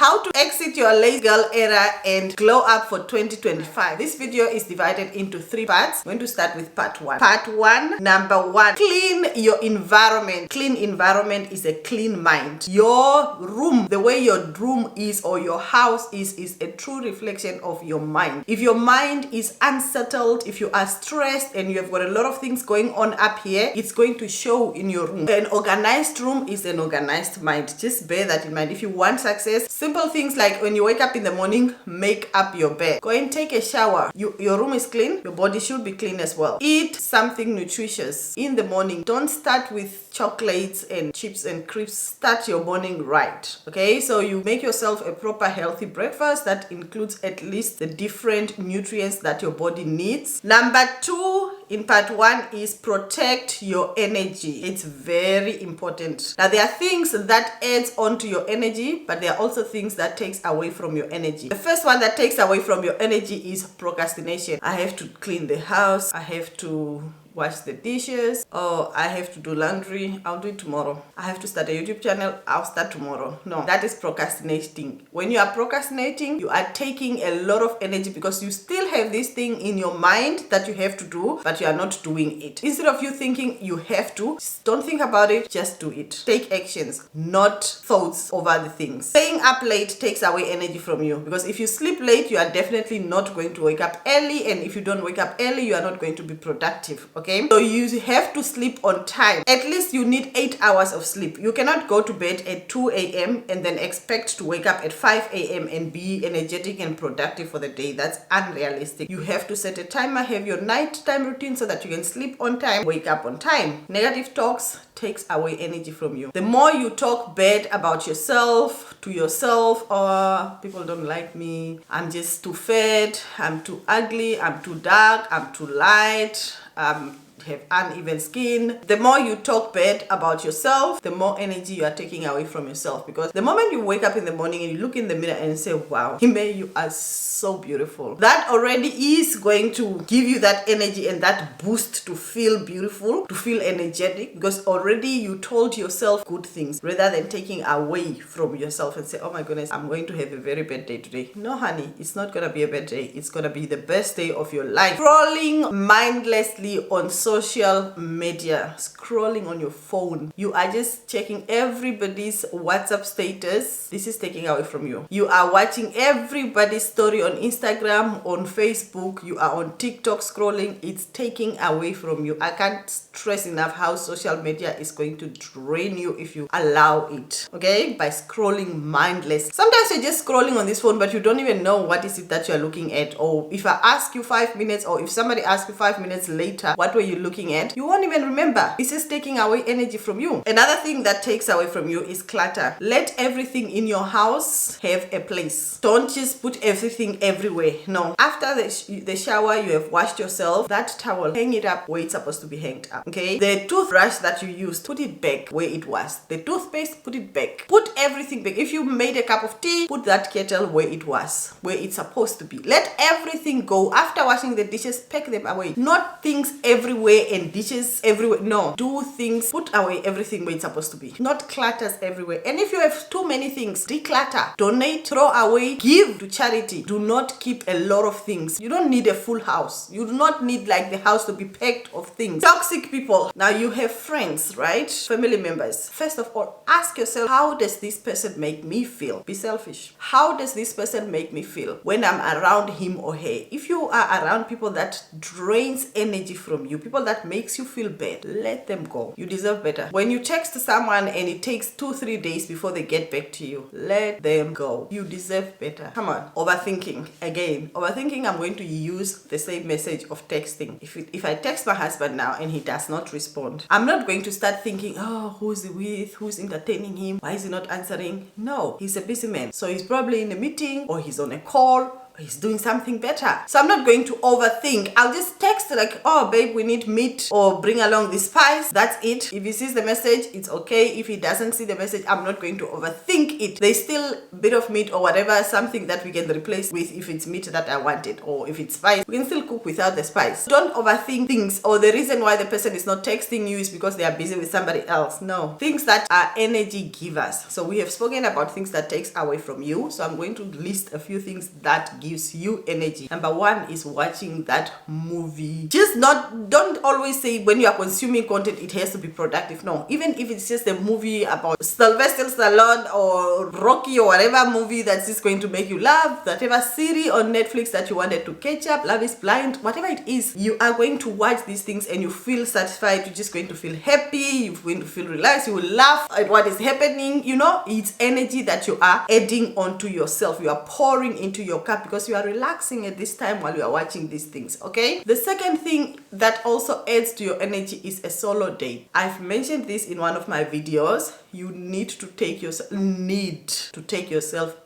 How to exit your lazy girl era and glow up for 2025. This video is divided into 3 parts. I'm going to start with part 1. Part 1, number 1, clean your environment. Clean environment is a clean mind. Your room, the way your room is or your house is a true reflection of your mind. If your mind is unsettled, if you are stressed and you have got a lot of things going on up here, it's going to show in your room. An organized room is an organized mind. Just bear that in mind. If you want success, simple things like when you wake up in the morning, make up your bed. Go and take a shower. Your room is clean. Your body should be clean as well. Eat something nutritious in the morning. Don't start with chocolates and chips and crisps. Start your morning right. Okay, so you make yourself a proper healthy breakfast that includes at least the different nutrients that your body needs. Number 2 in part 1 is protect your energy. It's very important. Now there are things that adds on to your energy, but there are also things that takes away from your energy. The first one that takes away from your energy is procrastination. I have to clean the house. I have to wash the dishes. Oh, I have to do laundry. I'll do it tomorrow. I have to start a YouTube channel. I'll start tomorrow. No, that is procrastinating. When you are procrastinating, you are taking a lot of energy because you still have this thing in your mind that you have to do, but you are not doing it. Instead of you thinking you have to, don't think about it, just do it. Take actions, not thoughts over the things. Staying up late takes away energy from you because if you sleep late, you are definitely not going to wake up early, and if you don't wake up early, you are not going to be productive. Okay, so you have to sleep on time. At least you need 8 hours of sleep. You cannot go to bed at 2 a.m. and then expect to wake up at 5 a.m. and be energetic and productive for the day. That's unrealistic. You have to set a timer, have your nighttime routine so that you can sleep on time, wake up on time. Negative talks takes away energy from you. The more you talk bad about yourself, to yourself, or people don't like me, I'm just too fat, I'm too ugly, I'm too dark, I'm too light, have uneven skin. The more you talk bad about yourself, the more energy you are taking away from yourself, because the moment you wake up in the morning and you look in the mirror and say, wow, Hime, you are so beautiful, that already is going to give you that energy and that boost to feel beautiful, to feel energetic, because already you told yourself good things rather than taking away from yourself and say, oh my goodness, I'm going to have a very bad day today. No, honey, it's not gonna be a bad day. It's gonna be the best day of your life. Scrolling mindlessly on social media, scrolling on your phone, you are just checking everybody's WhatsApp status. This is taking away from you. You are watching everybody's story on Instagram, on Facebook, you are on TikTok scrolling. It's taking away from you. I can't stress enough how social media is going to drain you if you allow it, okay, by scrolling mindless. Sometimes you're just scrolling on this phone, but you don't even know what is it that you're looking at, or if I ask you 5 minutes, or if somebody asks you 5 minutes later, what were you looking at, you won't even remember. This is taking away energy from you. Another thing that takes away from you is clutter. Let everything in your house have a place. Don't just put everything everywhere. No. After the shower, you have washed yourself, that towel, hang it up where it's supposed to be hanged up. Okay, the toothbrush that you used, put it back where it was. The toothpaste, put it back. Put everything back. If you made a cup of tea, put that kettle where it was, where it's supposed to be. Let everything go. After washing the dishes, pack them away. Not things everywhere and dishes everywhere. No, do things, put away everything where it's supposed to be. Not clutters everywhere. And if you have too many things, declutter, donate, throw away, give to charity. Do not keep a lot of things. You don't need a full house. You do not need like the house to be packed of things. Toxic people. Now you have friends, right? Family members. First of all, ask yourself, how does this person make me feel? Be selfish. How does this person make me feel when I'm around him or her? If you are around people that drains energy from you, people that makes you feel bad, let them go. You deserve better. When you text someone and it takes 2-3 days before they get back to you, let them go. You deserve better. Come on. Overthinking. Again, overthinking, I'm going to use the same message of texting. If I text my husband now and he does not respond, I'm not going to start thinking, oh, who's he with? Who's entertaining him? Why is he not answering? No, he's a busy man. So he's probably in a meeting, or he's on a call, he's doing something better. So I'm not going to overthink. I'll just text like, oh babe, we need meat, or bring along this spice. That's it. If he sees the message, it's okay. If he doesn't see the message, I'm not going to overthink it. There's still a bit of meat or whatever, something that we can replace with. If it's meat that I wanted, or if it's spice, we can still cook without the spice. Don't overthink things, or the reason why the person is not texting you is because they are busy with somebody else. No, things that are energy givers. So we have spoken about things that takes away from you. So I'm going to list a few things that gives you energy. Number one is watching that movie. Don't always say when you are consuming content it has to be productive. No, even if it's just a movie about Sylvester Stallone or Rocky or whatever movie that's just going to make you laugh, whatever series on Netflix that you wanted to catch up, Love is Blind, whatever it is, you are going to watch these things and you feel satisfied. You're just going to feel happy, you're going to feel relaxed, you will laugh at what is happening. You know, it's energy that you are adding onto yourself. You are pouring into your cup because you are relaxing at this time while you are watching these things. Okay, the second thing that also adds to your energy is a solo date. I've mentioned this in one of my videos. You need to take yourself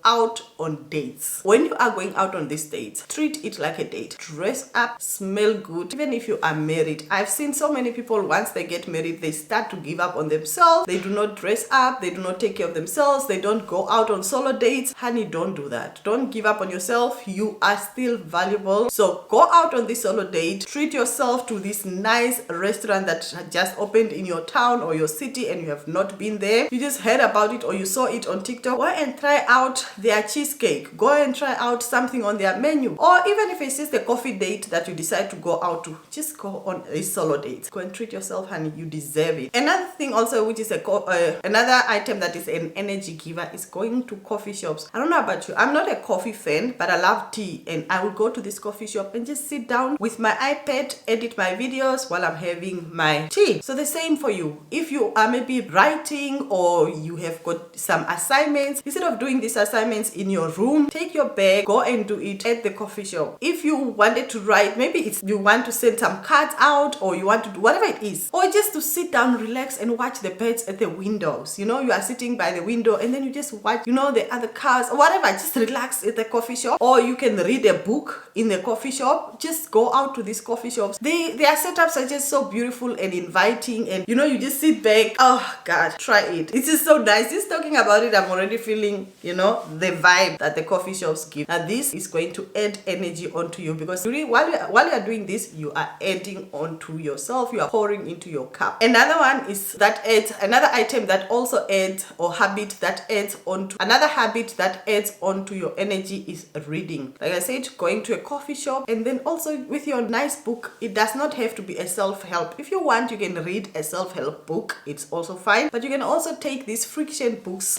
out on dates. When you are going out on these dates, treat it like a date. Dress up, smell good. Even if you are married, I've seen so many people, once they get married, they start to give up on themselves. They do not dress up, they do not take care of themselves, they don't go out on solo dates. Honey, don't do that. Don't give up on yourself. You are still valuable. So go out on this solo date. Treat yourself to this nice restaurant that just opened in your town or your city and you have not been there. You just heard about it or you saw it on TikTok. Go and try out their cheesecake. Go and try out something on their menu. Or even if it's just a coffee date that you decide to go out to, just go on a solo date. Go and treat yourself, honey. You deserve it. Another thing also, which is another item that is an energy giver, is going to coffee shops. I don't know about you. I'm not a coffee fan, but I love tea, and I will go to this coffee shop and just sit down with my iPad, edit my videos while I'm having my tea. So the same for you. If you are maybe writing or you have got some assignments, instead of doing these assignments in your room, take your bag, go and do it at the coffee shop. If you wanted to write, maybe it's you want to send some cards out, or you want to do whatever it is, or just to sit down, relax and watch the birds at the windows. You know, you are sitting by the window and then you just watch, you know, the other cars or whatever. Just relax at the coffee shop, or you can read a book in the coffee shop. Just go out to these coffee shops. Their setups are just so beautiful and inviting, and you know, you just sit back. Oh God, try it. It's just so nice. Just talking about it, I'm already feeling, you know, the vibe that the coffee shops give. And this is going to add energy onto you, because really, while you are doing this, you are adding onto yourself. You are pouring into your cup. Another one is that adds, another item that also adds, or habit that adds onto, another habit that adds onto your energy is reading. Like I said, going to a coffee shop, and then also with your nice book. It does not have to be a self-help. If you want, you can read a self-help book. It's also fine. But you can also take these fiction books,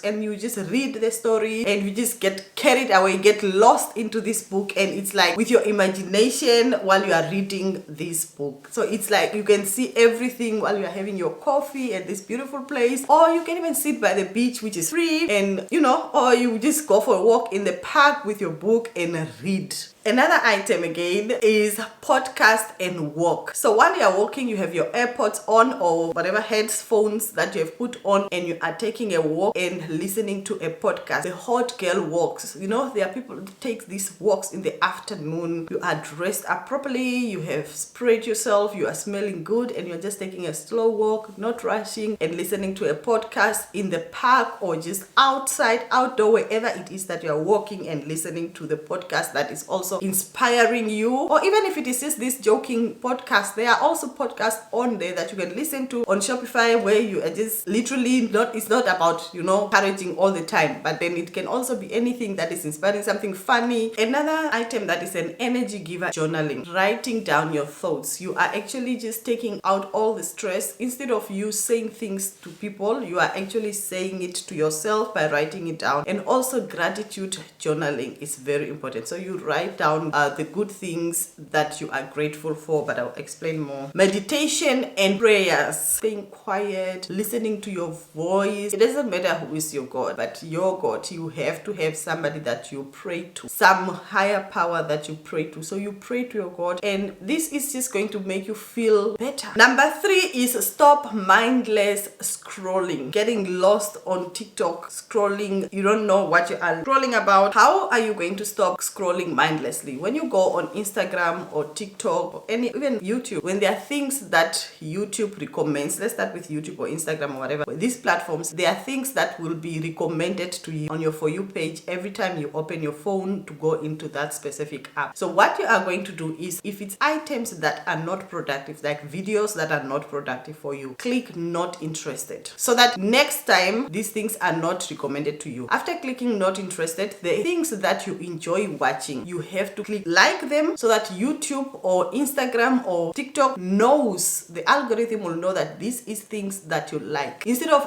and you just read the story and you just get carried away, get lost into this book, and it's like with your imagination while you are reading this book. So it's like you can see everything while you are having your coffee at this beautiful place, or you can even sit by the beach, which is free, and you know, or you just go for a walk in the park with your book and read. Another item again is podcast and walk. So while you are walking, you have your AirPods on or whatever headphones that you have put on, and you are taking a walk and listening to a podcast. The hot girl walks. You know, there are people who take these walks in the afternoon. You are dressed up properly, you have sprayed yourself, you are smelling good, and you're just taking a slow walk, not rushing, and listening to a podcast in the park or just outside, outdoor, wherever it is that you are walking and listening to the podcast that is also inspiring you. Or even if it is just this joking podcast, there are also podcasts on there that you can listen to on Shopify, where you are just literally not, it's not about, you know, encouraging all the time, but then it can also be anything that is inspiring, something funny. Another item that is an energy giver, journaling. Writing down your thoughts. You are actually just taking out all the stress. Instead of you saying things to people, you are actually saying it to yourself by writing it down. And also gratitude journaling is very important. So you write down down the good things that you are grateful for, but I'll explain more. Meditation and prayers, being quiet, listening to your voice. It doesn't matter who is your God, but your God, you have to have somebody that you pray to, some higher power that you pray to. So you pray to your God, and this is just going to make you feel better. Number 3 is stop mindless scrolling, getting lost on TikTok, scrolling. You don't know what you are scrolling about. How are you going to stop scrolling mindlessly? When you go on Instagram or TikTok or even YouTube, when there are things that YouTube recommends, let's start with YouTube or Instagram or whatever, these platforms, there are things that will be recommended to you on your For You page every time you open your phone to go into that specific app. So what you are going to do is, if it's items that are not productive, like videos that are not productive for you, click not interested, so that next time these things are not recommended to you. After clicking not interested, the things that you enjoy watching, you have to click like them, so that YouTube or Instagram or TikTok knows, the algorithm will know that this is things that you like. Instead of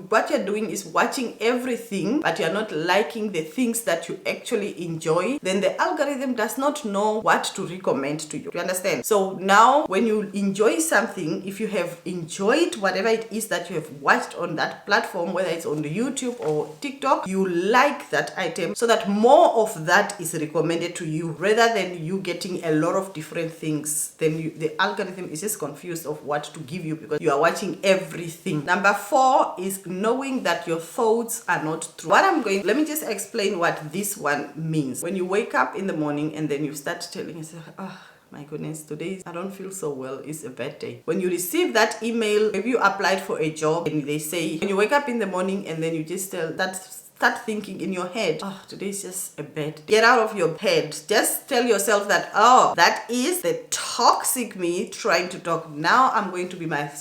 what you're doing is watching everything but you're not liking the things that you actually enjoy, then the algorithm does not know what to recommend to you. You understand? So now when you enjoy something, if you have enjoyed whatever it is that you have watched on that platform, whether it's on the YouTube or TikTok, you like that item, so that more of that is recommended to you, rather than you getting a lot of different things. Then the algorithm is just confused of what to give you because you are watching everything. Number 4 is knowing that your thoughts are not true. Let me just explain what this one means. When you wake up in the morning and then you start telling yourself, oh my goodness, today I don't feel so well, it's a bad day. When you receive that email, maybe you applied for a job and they say, when you wake up in the morning and then you just tell that, start thinking in your head, oh, today's just a bad day. Get out of your head. Just tell yourself that, oh, that is the toxic me trying to talk. Now I'm going to be my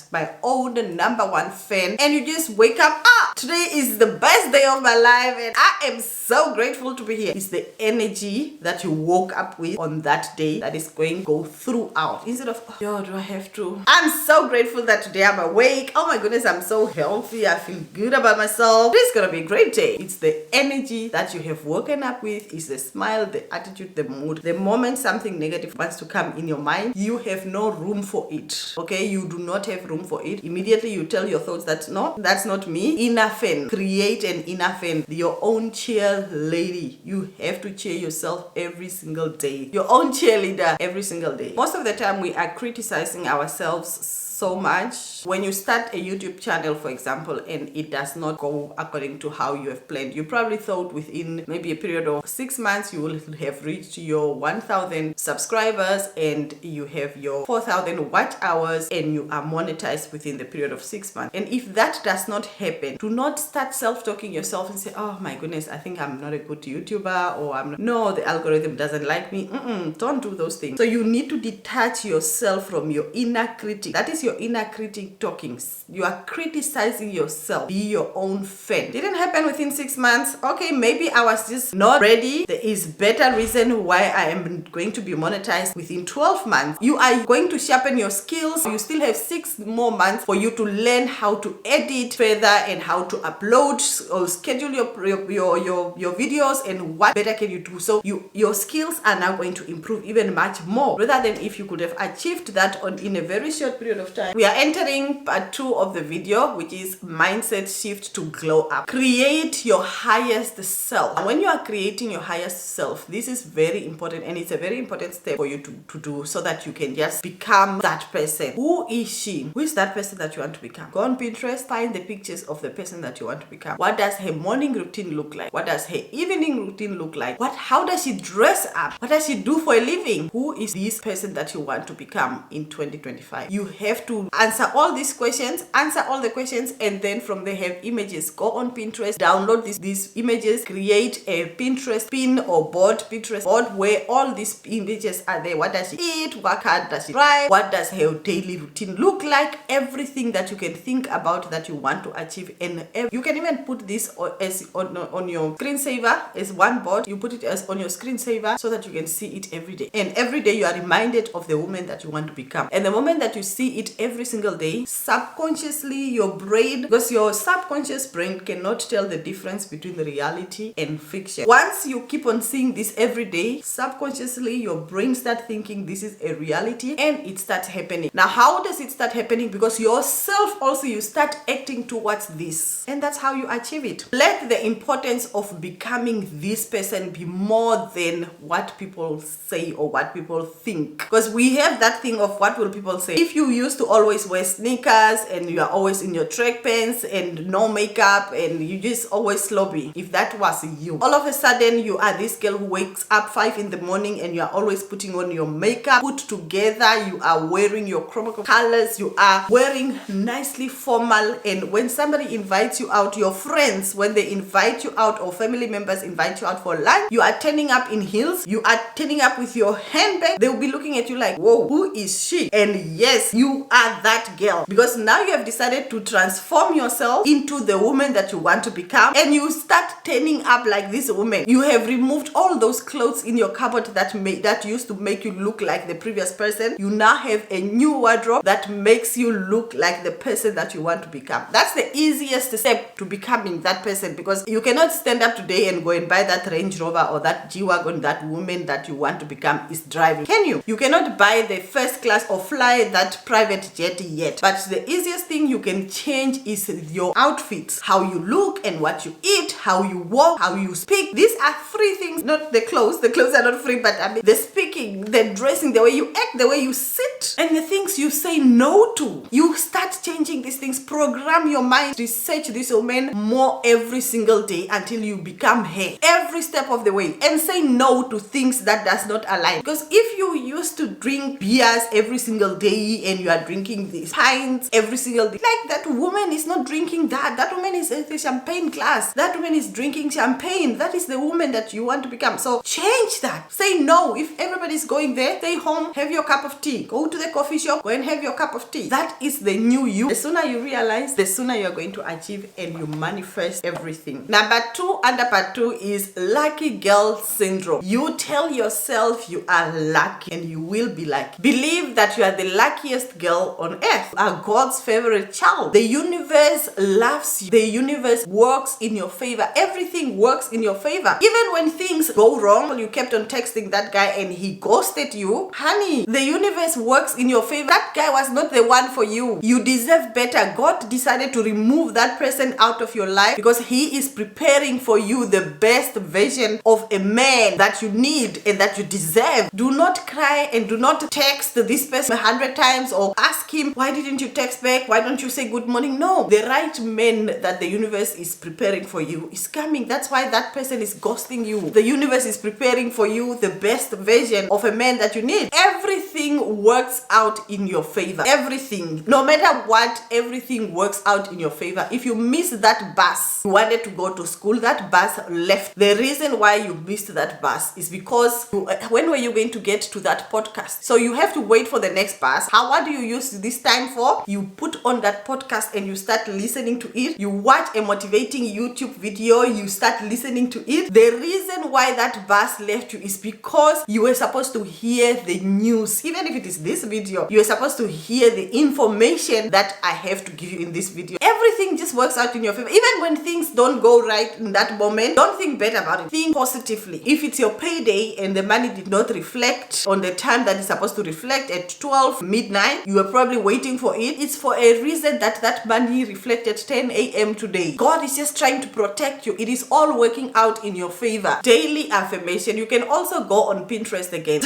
own number 1 fan. And you just wake up, today is the best day of my life and I am so grateful to be here. It's the energy that you woke up with on that day that is going to go throughout. Instead of, oh, yo, do I have to? I'm so grateful that today I'm awake. Oh my goodness, I'm so healthy. I feel good about myself. This is going to be a great day. It's the energy that you have woken up with. It's the smile, the attitude, the mood. The moment something negative wants to come in your mind, you have no room for it. Okay, you do not have room for it. Immediately you tell your thoughts that no, that's not me. Inner fan. Create an inner fan. Your own cheerleader. You have to cheer yourself every single day. Your own cheerleader every single day. Most of the time we are criticizing ourselves so much. When you start a YouTube channel, for example, and it does not go according to how you have planned, you probably thought within maybe a period of 6 months you will have reached your 1,000 subscribers and you have your 4,000 watch hours and you are monetized within the period of 6 months. And if that does not happen, do not start self-talking yourself and say, oh my goodness, I think I'm not a good YouTuber, or I'm not, no, the algorithm doesn't like me. Don't do those things. So you need to detach yourself from your inner critic. That is your inner critic talking. You are criticizing yourself. Be your own fan. Didn't happen within 6 months. Okay, maybe I was just not ready. There is better reason why I am going to be monetized within 12 months. You are going to sharpen your skills. You still have 6 more months for you to learn how to edit further and how to upload or schedule your videos, and what better can you do. So your skills are now going to improve even much more, rather than if you could have achieved that in a very short period of time. We are entering part 2 of the video, which is mindset shift to glow up. Create your highest self. And when you are creating your highest self, this is very important, and it's a very important step for you to do, so that you can just become that person. Who is she? Who is that person that you want to become? Go on Pinterest, find the pictures of the person that you want to become. What does her morning routine look like? What does her evening routine look like? How does she dress up? What does she do for a living? Who is this person that you want to become in 2025? You have to answer all these questions, answer all the questions, and then from there have images. Go on Pinterest, download these images, create a Pinterest pin or Pinterest board where all these images are there. What does she eat? What hard does she try? What does her daily routine look like? Everything that you can think about that you want to achieve, and you can even put this on your screensaver as one board. You put it as on your screensaver so that you can see it every day, and every day you are reminded of the woman that you want to become. And the moment that you see it every single day, subconsciously your brain, because your subconscious brain cannot tell the difference between the reality and fiction. Once you keep on seeing this every day, subconsciously your brain starts thinking this is a reality and it starts happening. Now, how does it start happening? Because yourself also, you start acting towards this, and that's how you achieve it. Let the importance of becoming this person be more than what people say or what people think, because we have that thing of what will people say. If you used to always wear sneakers and you are always in your track pants and no makeup and you just always sloppy, if that was you, all of a sudden you are this girl who wakes up 5 in the morning and you are always putting on your makeup put together, you are wearing your chromatic colors, you are wearing nicely formal, and when somebody invites you out, your friends, when they invite you out or family members invite you out for lunch, you are turning up in heels, you are turning up with your handbag, they will be looking at you like, whoa, who is she? And yes, you are that girl, because now you have decided to transform yourself into the woman that you want to become, and you start turning up like this woman. You have removed all those clothes in your cupboard that used to make you look like the previous person. You now have a new wardrobe that makes you look like the person that you want to become. That's the easiest step to becoming that person, because you cannot stand up today and go and buy that Range Rover or that G-Wagon that woman that you want to become is driving. Can you? You cannot buy the first class or fly that private jet yet. But the easiest thing you can change is your outfits, how you look and what you eat, how you walk, how you speak. These are free things, not the clothes. The clothes are not free, but I mean the speaking, the dressing, the way you act, the way you sit, and the things you say no to. You start changing these things. Program your mind. Research this woman more every single day until you become her every step of the way, and say no to things that does not align. Because if you used to drink beers every single day and you are drinking these pints every single day, like that woman is not drinking that. That woman is at the champagne glass. That woman is drinking champagne. That is the woman that you want to become. So change that. Say no. If everybody's going there, stay home, have your cup of tea. Go to the coffee shop, go and have your cup of tea. That is the new you. The sooner you realize, the sooner you're going to achieve and you manifest everything. Number 2, under part 2, is lucky girl syndrome. You tell yourself you are lucky and you will be lucky. Believe that you are the luckiest girl on earth. You are God's favorite child. The universe loves you. The universe works in your favor. Everything works in your favor. Even when things go wrong, you kept on texting that guy and he ghosted you. Honey, the universe works in your favor. That guy was not the one for you. You deserve better. God decided to remove that person out of your life because he is preparing for you the best version of a man that you need and that you deserve. Do not cry and do not text this person 100 times or ask him, why didn't you text back? Why don't you say good morning? No, the right man that the universe is preparing for you is coming. That's why that person is ghosting you. The universe is preparing for you the best version of a man that you need. Everything works out in your favor. Everything, no matter what, everything works out in your favor. If you miss that bus, you wanted to go to school, that bus left. The reason why you missed that bus is because when were you going to get to that podcast? So you have to wait for the next bus. What do you use this time for? You put on that podcast and you start listening to it. You watch a motivating YouTube video, you start listening to it. The reason why that bus left you is because you were supposed to hear the news. Even if it is this video, you are supposed to hear the information that I have to give you in this video. Everything just works out in your favor. Even when things don't go right in that moment, don't think bad about it. Think positively. If it's your payday and the money did not reflect on the time that it's supposed to reflect at 12 midnight, you were probably waiting for it. It's for a reason that that money reflected 10 a.m. today. God is just trying to protect you. It is all working out in your favor. Daily affirmation. You can also go on Pinterest again.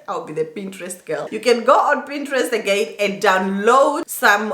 I'll be the Pinterest girl. You can go on Pinterest again and download some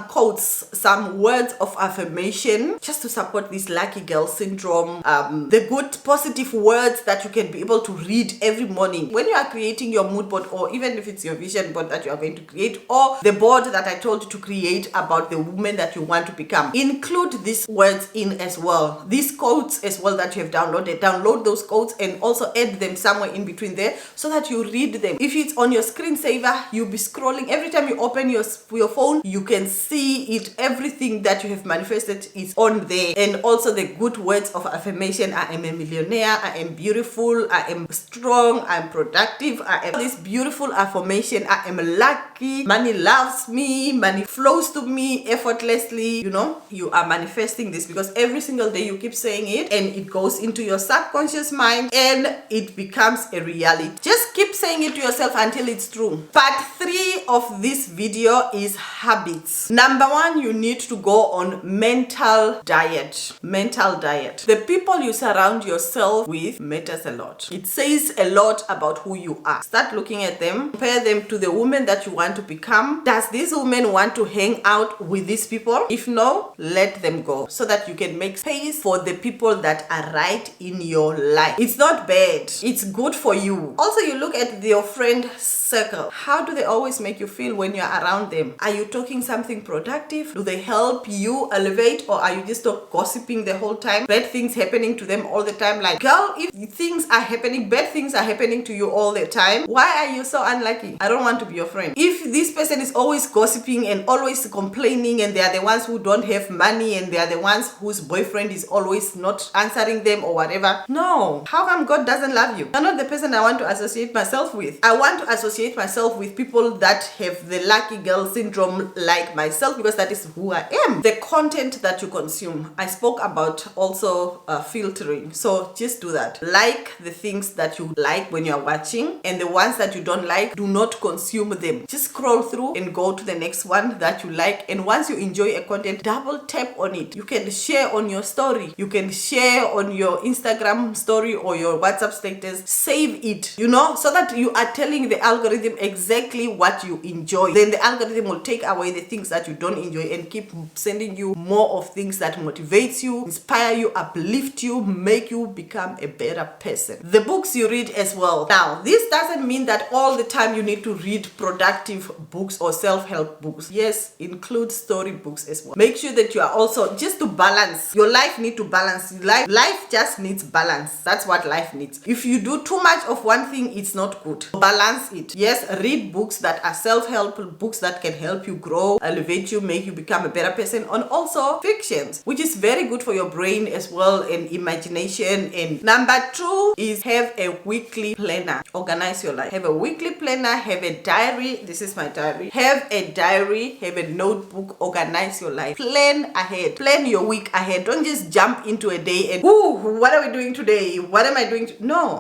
quotes, some words of affirmation just to support this lucky girl syndrome. The good positive words that you can be able to read every morning when you are creating your mood board, or even if it's your vision board that you are going to create, or the board that I told you to create about the woman that you want to become. Include these words in as well. These quotes as well that you have downloaded. Download those quotes and also add them somewhere in between there so that you read them. If it's on your screensaver, you'll be scrolling. Every time you open your phone, you can see it. Everything that you have manifested is on there. And also the good words of affirmation. I am a millionaire. I am beautiful. I am strong. I am productive. I am this beautiful affirmation. I am lucky. money loves me, money flows to me effortlessly. You know, you are manifesting this because every single day you keep saying it and it goes into your subconscious mind and it becomes a reality. Just keep saying it to yourself until it's true. Part 3 of this video is habits. Number 1, you need to go on mental diet. Mental diet. The people you surround yourself with matters a lot. It says a lot about who you are. Start looking at them, compare them to the woman that you want to become. Does this woman want to hang out with these people? If no, let them go so that you can make space for the people that are right in your life. It's not bad. It's good for you. Also, you look at your friend circle. How do they always make you feel when you're around them? Are you talking something productive? Do they help you elevate, or are you just gossiping the whole time? Bad things happening to them all the time. Like, girl, if things are happening, bad things are happening to you all the time, why are you so unlucky? I don't want to be your friend. If this person is always gossiping and always complaining, and they are the ones who don't have money, and they are the ones whose boyfriend is always not answering them or whatever, no. How come God doesn't love you? You're not the person I want to associate myself with. I want to associate myself with people that have the lucky girl syndrome like myself, because that is who I am. The content that you consume, I spoke about also filtering. So just do that. Like the things that you like when you're watching, and the ones that you don't like, do not consume them. Just scroll through and go to the next one that you like. And once you enjoy a content, double tap on it. You can share on your story, you can share on your Instagram story or your WhatsApp status. Save it, you know, so that you are telling the algorithm exactly what you enjoy. Then the algorithm will take away the things that you don't enjoy and keep sending you more of things that motivates you, inspire you, uplift you, make you become a better person. The books you read as well. Now, this doesn't mean that all the time you need to read productive books or self-help books. Yes, include story books as well. Make sure that you are also, just to balance. Your life need to balance. Life just needs balance. That's what life needs. If you do too much of one thing, it's not good. Balance it. Yes, read books that are self-help, books that can help you grow, elevate you, make you become a better person, and also fictions, which is very good for your brain as well, and imagination. And number 2 is have a weekly planner. Organize your life. Have a weekly planner, have a diary. This is my diary. Have a diary, have a notebook, organize your life. Plan ahead. Plan your week ahead. Don't just jump into a day and, ooh, what are we doing today? What am I doing? No.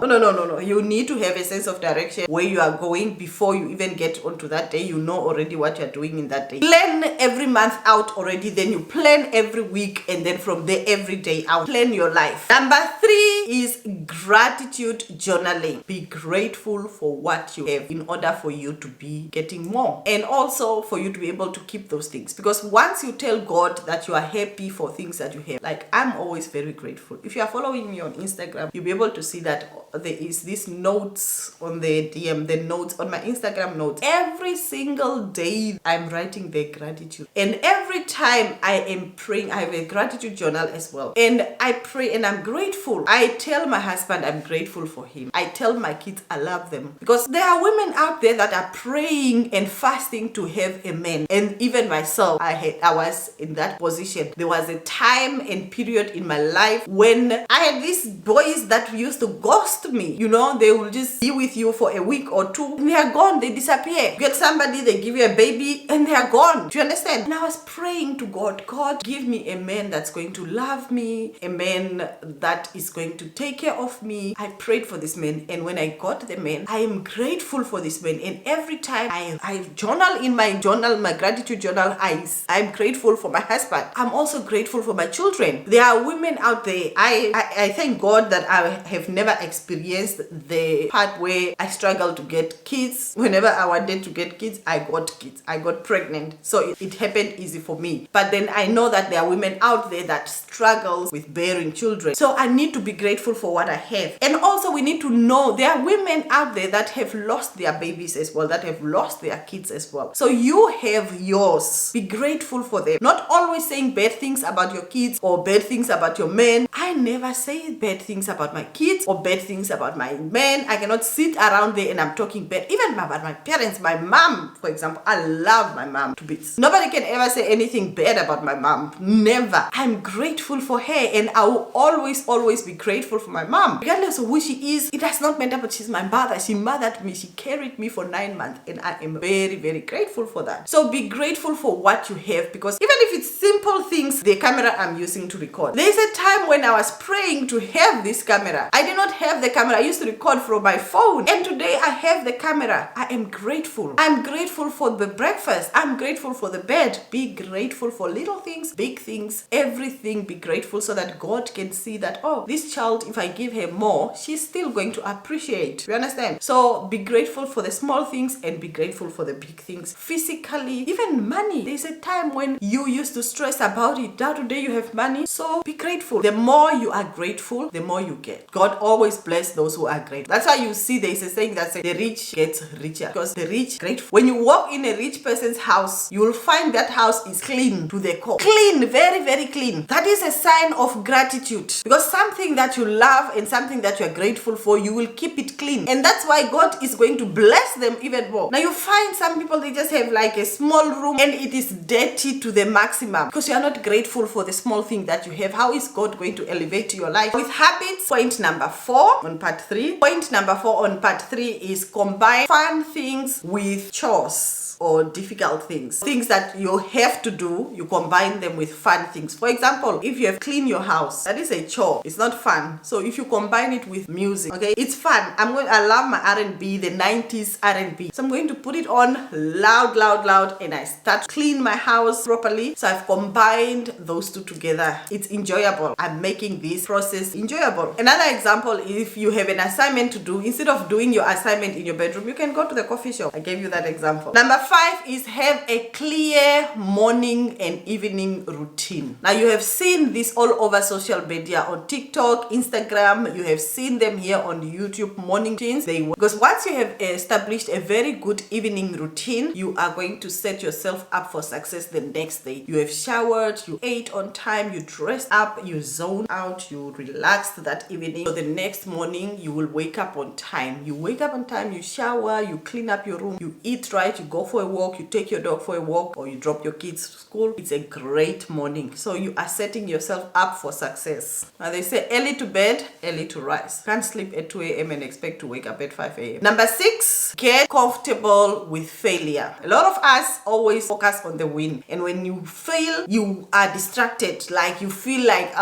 You need to have a sense of direction where you are going before you even get onto that day. You know already what you're doing in that day. Plan every month out already, then you plan every week, and then from there every day out. Plan your life. Number 3 is gratitude journaling. Be grateful for what you have in order for you to be getting more, and also for you to be able to keep those things. Because once you tell God that you are happy for things that you have, like I'm always very grateful. If you are following me on Instagram, you'll be able to see that there is this notes on the DM, the notes on my Instagram notes. Every single day I'm writing the gratitude, and every time I am praying, I have a gratitude journal as well, and I pray and I'm grateful. I tell my husband I'm grateful for him. I tell my kids I love them, because there are women out there that are praying and fasting to have a man. And even myself, I was in that position. There was a time and period in my life when I had these boys that used to ghost me. You know, they will just be with you for a week or two and they are gone. They disappear. You get somebody, they give you a baby and they are gone. Do you understand? And I was praying to God, God, give me a man that's going to love me, a man that is going to take care of me. I prayed for this man, and when I got the man, I am grateful for this man. And every time I journal in my journal, my gratitude journal, I'm grateful for my husband. I'm also grateful for my children. There are women out there. I thank God that I have never experienced the part where I struggle to get kids. Whenever I wanted to get kids, I got pregnant. So it happened easy for me. But then I know that there are women out there that struggles with bearing children. So I need to be grateful for what I have. And also we need to know there are women out there that have lost their babies as well, that have lost their kids as well. So you have yours. Be grateful for them. Not always saying bad things about your kids or bad things about your men. I never say bad things about my kids or bad things about my men. I cannot sit around there and I'm talking bad. bad. Even my parents, my mom, for example, I love my mom to bits. Nobody can ever say anything bad about my mom. Never. I'm grateful for her, and I will always be grateful for my mom. Regardless of who she is, it does not matter, but she's my mother. She mothered me. She carried me for 9 months, and I am very grateful for that. So be grateful for what you have, because even if it's simple things, the camera I'm using to record. There's a time when I was praying to have this camera. I did not have the camera. I used to record from my phone, and today I have the camera. I am grateful. I'm grateful for the breakfast. I'm grateful for the bed. Be grateful for little things, big things, everything. Be grateful so that God can see that, oh, this child, if I give her more, she's still going to appreciate. You understand? So be grateful for the small things and be grateful for the big things. Physically, even money. There's a time when you used to stress about it. Now today you have money, so be grateful. The more you are grateful, the more you get. God always bless those who are grateful. That's why you see there's a saying that says the rich gets richer, because the rich grateful. When you walk in a rich person's house, you will find that house is clean to the core. Clean, very clean. That is a sign of gratitude, because something that you love and something that you are grateful for, you will keep it clean, and that's why God is going to bless them even more. Now you find some people, they just have like a small room and it is dirty to the maximum because you are not grateful for the small thing that you have. How is God going to elevate your life? With habits, point number 4 on part 3. Point number 4 on part 3 is combine fun things with chores or difficult things that you have to do. You combine them with fun things. For example, if you have cleaned your house, that is a chore. It's not fun. So if you combine it with music, okay, it's fun. I love my R&B, the 90s R&B. So I'm going to put it on loud, and I start clean my house properly. So I've combined those two together. It's enjoyable. I'm making this process enjoyable. Another example, if you have an assignment to do, instead of doing your assignment in your bedroom, you can go to the coffee shop. I gave you that example. Number 5 is have a clear morning and evening routine. Now you have seen this all over social media, on TikTok, Instagram. You have seen them here on YouTube, morning routines. Because once you have established a very good evening routine, you are going to set yourself up for success the next day. You have showered, you ate on time, you dressed up, you zoned out, you relaxed that evening. So the next morning you will wake up on time. You wake up on time, you shower, you clean up your room, you eat right, you go for a walk, you take your dog for a walk, or you drop your kids to school. It's a great morning. So you are setting yourself up for success. Now they say early to bed, early to rise. Can't sleep at 2 a.m. and expect to wake up at 5 a.m. Number 6, get comfortable with failure. A lot of us always focus on the win, and when you fail, you are distracted. Like you feel like,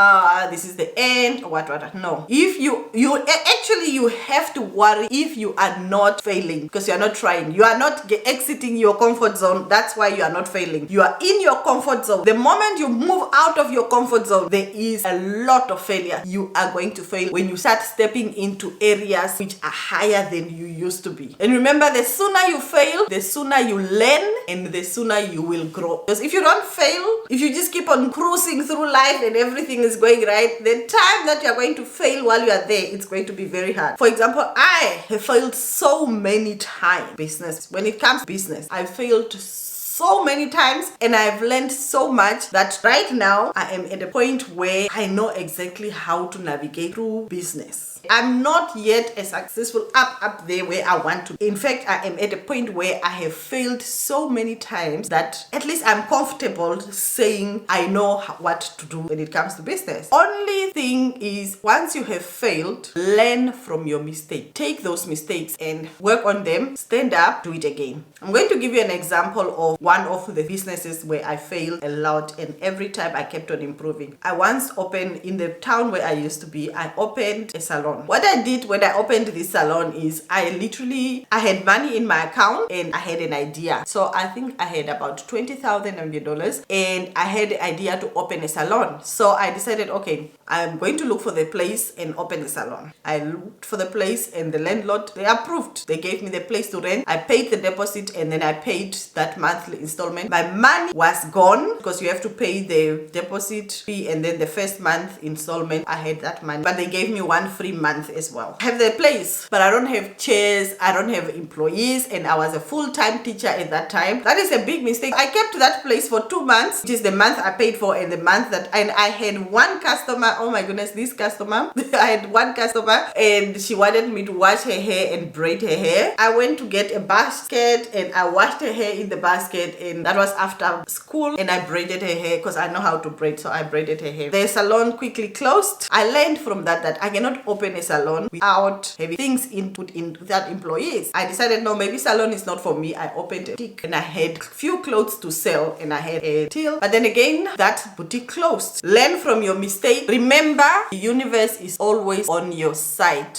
this is the end or what. No. If you have to worry if you are not failing, because you are not trying. You are not exiting your comfort zone. That's why you are not failing. You are in your comfort zone. The moment you move out of your comfort zone, there is a lot of failure. You are going to fail when you start stepping into areas which are higher than you used to be. And remember, the sooner you fail, the sooner you learn, and the sooner you will grow. Because if you don't fail, if you just keep on cruising through life and everything is going right, the time that you are going to fail while you are there, it's going to be very hard. For example, I have failed so many times. Business. When it comes to business, I failed so many times, and I've learned so much that right now I am at a point where I know exactly how to navigate through business. I'm not yet as successful up there where I want to. In fact, I am at a point where I have failed so many times that at least I'm comfortable saying I know what to do when it comes to business. Only thing is, once you have failed, learn from your mistake. Take those mistakes and work on them. Stand up, do it again. I'm going to give you an example of one of the businesses where I failed a lot, and every time I kept on improving. I once opened in the town where I used to be, I opened a salon. What I did when I opened this salon is I had money in my account and I had an idea. So I think I had about $20,000 and I had the idea to open a salon. So I decided, okay, I'm going to look for the place and open a salon. I looked for the place and the landlord, they approved. They gave me the place to rent. I paid the deposit and then I paid that monthly monthly installment. My money was gone because you have to pay the deposit fee, and then the first month installment, I had that money. But they gave me one free month as well. I have the place, but I don't have chairs, I don't have employees, and I was a full-time teacher at that time. That is a big mistake. I kept that place for 2 months, which is the month I paid for and the month that, and I had one customer. Oh my goodness, this customer. I had one customer and she wanted me to wash her hair and braid her hair. I went to get a basket and I washed her hair in the basket, and that was after school, and I braided her hair because I know how to braid, so I braided her hair. The salon quickly closed. I learned from that I cannot open a salon without having things put in without employees. I decided, no, maybe salon is not for me. I opened a boutique and I had few clothes to sell and I had a till, but then again that boutique closed. Learn from your mistake. Remember, the universe is always on your side.